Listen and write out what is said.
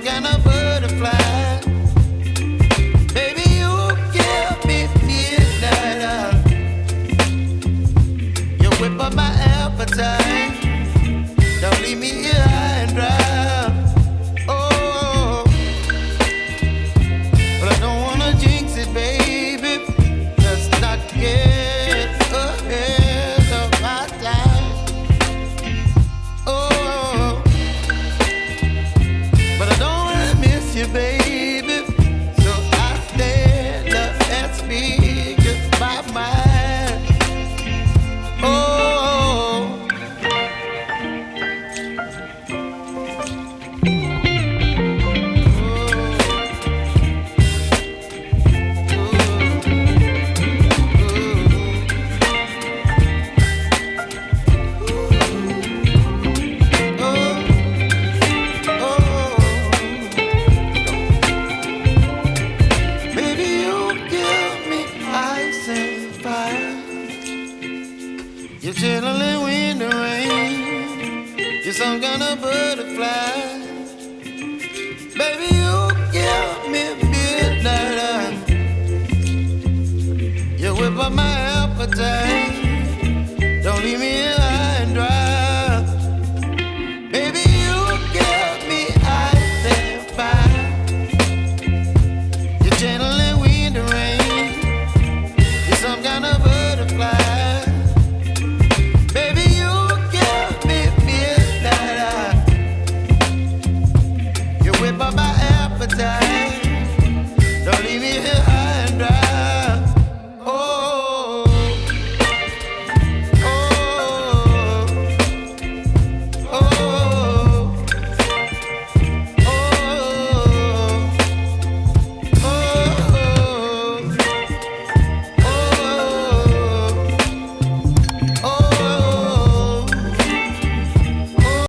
kind of butterfly. Baby, you give me midnight. You whip up my appetite. Don't leave me here high and dry. Oh, but I don't wanna jinx it, baby. Let's not get ahead of my time. Oh, but I don't wanna miss you, baby. So I stand up and speak my mind. Oh. You're chilling when the rain. You're some kind of butterfly. Baby, you give me midnight. You whip up my appetite.